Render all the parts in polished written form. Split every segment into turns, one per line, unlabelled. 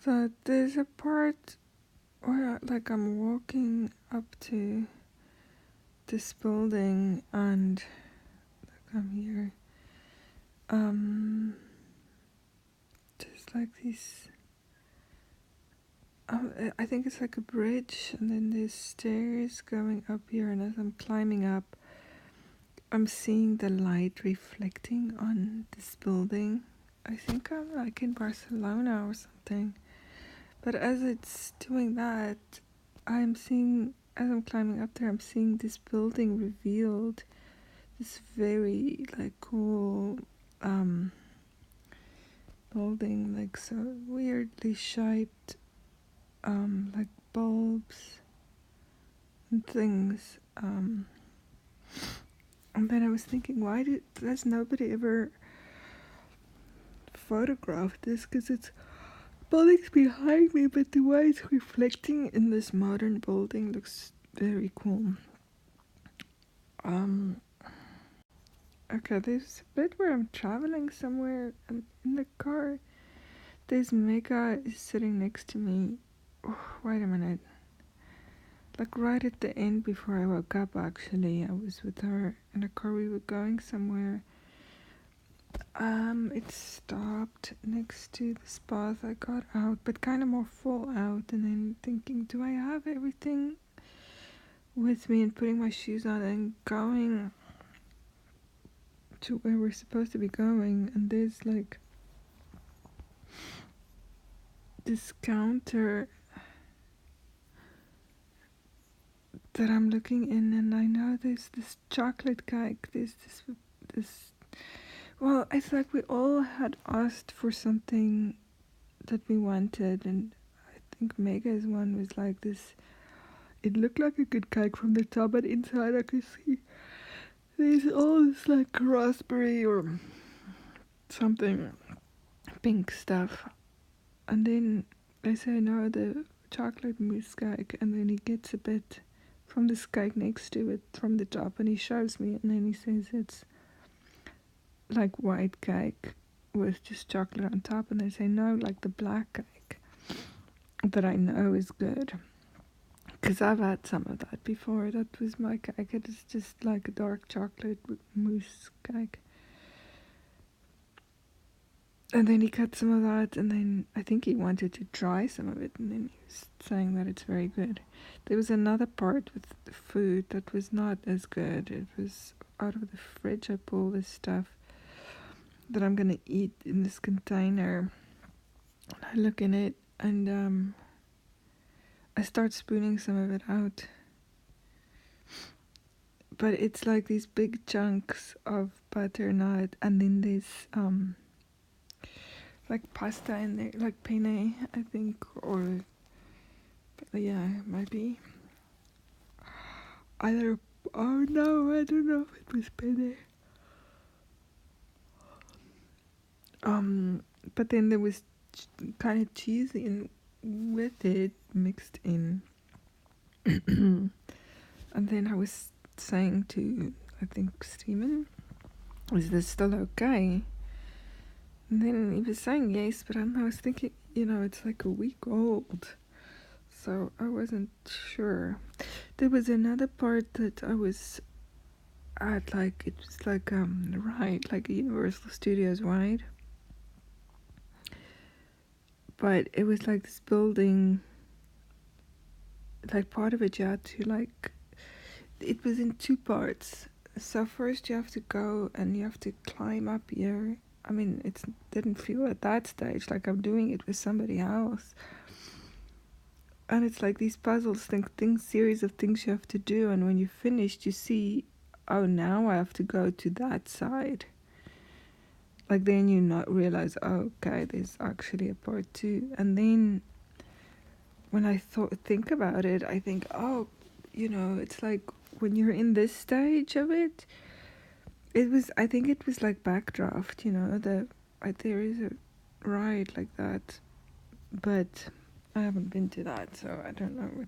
that there's a part where like I'm walking up to this building and like I'm here. There's like these. I think it's like a bridge, and then there's stairs going up here. And as I'm climbing up, I'm seeing the light reflecting on this building. I think I'm like in Barcelona or something. But as it's doing that, I'm seeing, as I'm climbing up there, I'm seeing this building revealed. This very like cool building, like so weirdly shaped, like bulbs and things. And then I was thinking, why does nobody ever photograph this? Because it's buildings behind me, but the way it's reflecting in this modern building looks very cool. Okay, there's a bit where I'm traveling somewhere and in the car. This Mega is sitting next to me. Oh, wait a minute. Like right at the end before I woke up, actually, I was with her in a car. We were going somewhere. It stopped next to the spot. I got out, but kind of more full out, and then thinking, do I have everything with me? And putting my shoes on and going to where we're supposed to be going. And there's like this counter that I'm looking in, and I know there's this chocolate cake. There's this. Well, it's like we all had asked for something that we wanted, and I think Mega's one was like this. It looked like a good cake from the top, but inside I could see there's all this like raspberry or something pink stuff. And then I say no, the chocolate mousse cake, and then he gets a bit from this cake next to it from the top, and he shows me, and then he says it's like white cake with just chocolate on top, and I say no, like the black cake that I know is good. Because I've had some of that before. That was my cake. It is just like a dark chocolate mousse cake. And then he cut some of that, and then I think he wanted to try some of it, and then he was saying that it's very good. There was another part with the food that was not as good. It was out of the fridge. I pulled this stuff that I'm gonna eat in this container. And I look in it, and I start spooning some of it out. But it's like these big chunks of butternut, and then there's like pasta in there, like penne, I think, or yeah, it might be. Either, oh no, I don't know if it was penne. But then there was kind of cheese in with it mixed in. And then I was saying to, I think, Steven, is this still okay? And then he was saying yes, but I was thinking, it's like a week old. So I wasn't sure. There was another part that I was at, like, it was like, ride, like a Universal Studios ride. But it was like this building, like part of it you had to like, it was in two parts. So first you have to go and you have to climb up here. I mean, it didn't feel at that stage like I'm doing it with somebody else. And it's like these puzzles, things, series of things you have to do. And when you're finished, you see, oh, now I have to go to that side. Like then you not realize, oh, okay, there's actually a part two. And then when I think about it, I think, oh, it's like when you're in this stage of it, I think it was like backdraft, there is a ride like that, but I haven't been to that, so I don't know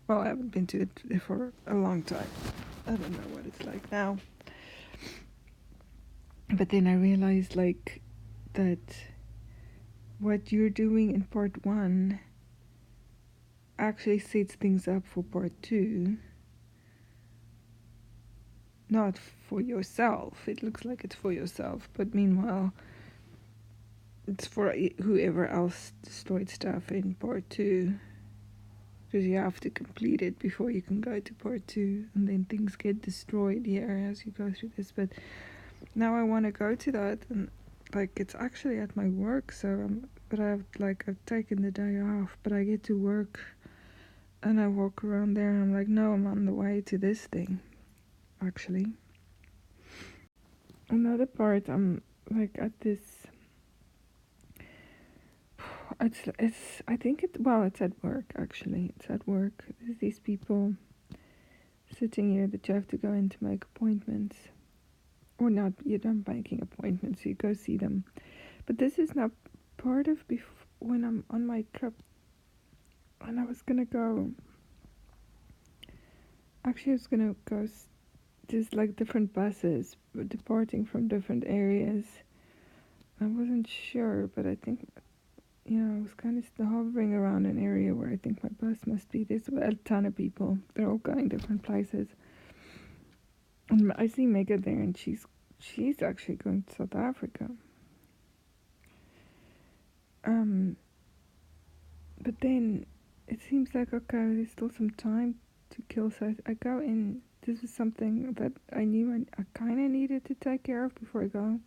I haven't been to it for a long time. I don't know what it's like now. But then I realized like that what you're doing in part one actually sets things up for part two, not for yourself. It looks like it's for yourself, but meanwhile, it's for whoever else destroyed stuff in part two. Because you have to complete it before you can go to part two, and then things get destroyed here as you go through this. But now I want to go to that, and like it's actually at my work, so but I've taken the day off, but I get to work, and I walk around there, and I'm like, no, I'm on the way to this thing, actually. Another part, I'm like at this. It's I think it's at work actually. It's at work. There's these people sitting here that you have to go in to make appointments. Or not, you're not making appointments, you go see them. But this is now part of when I'm on my trip. And I was gonna go. Actually, I was gonna go. There's like different buses departing from different areas. I wasn't sure, but I think, I was kind of hovering around an area where I think my bus must be. There's a ton of people. They're all going different places. And I see Mega there, and she's actually going to South Africa. But then it seems like, okay, there's still some time to kill, so I go in. This was something that I knew I kind of needed to take care of before I go.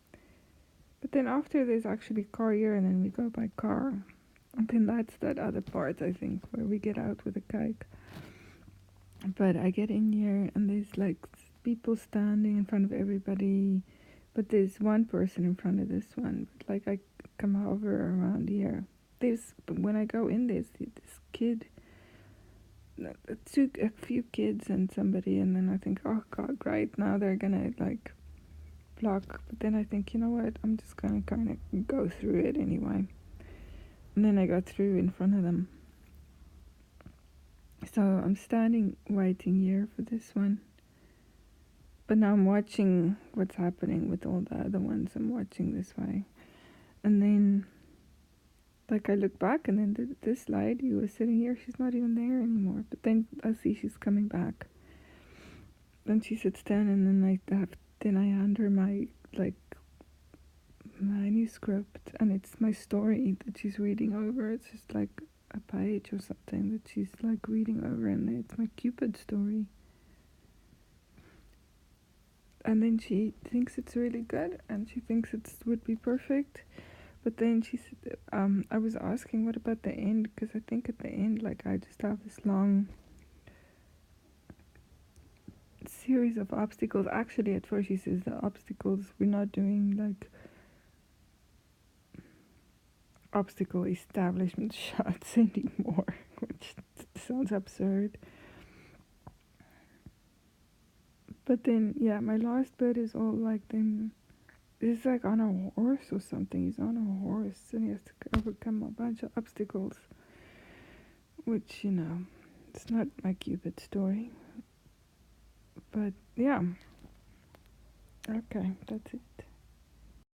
But then after there's actually a car here, and then we go by car. And then that's that other part, I think, where we get out with a cake. But I get in here, and there's like people standing in front of everybody. But there's one person in front of this one. But like I come hover around here. When I go in, there's this kid, a few kids and somebody, and then I think, oh god, great, now they're gonna like block. But then I think, you know what, I'm just gonna kind of go through it anyway. And then I got through in front of them. So I'm standing waiting here for this one. But now I'm watching what's happening with all the other ones. I'm watching this way. And then like I look back, and then this lady who was sitting here, she's not even there anymore. But then I see she's coming back. Then she sits down, and then I hand her my manuscript, and it's my story that she's reading over. It's just like a page or something that she's like reading over, and it's my Cupid story. And then she thinks it's really good, and she thinks it would be perfect. But then she said, I was asking, what about the end? Because I think at the end, like, I just have this long series of obstacles. Actually, at first she says the obstacles, we're not doing, like, obstacle establishment shots anymore, which sounds absurd. But then, yeah, my last bit is all, like, them. He's like on a horse or something. He's on a horse, and he has to overcome a bunch of obstacles. Which, it's not my Cupid story. But, yeah. Okay, that's it.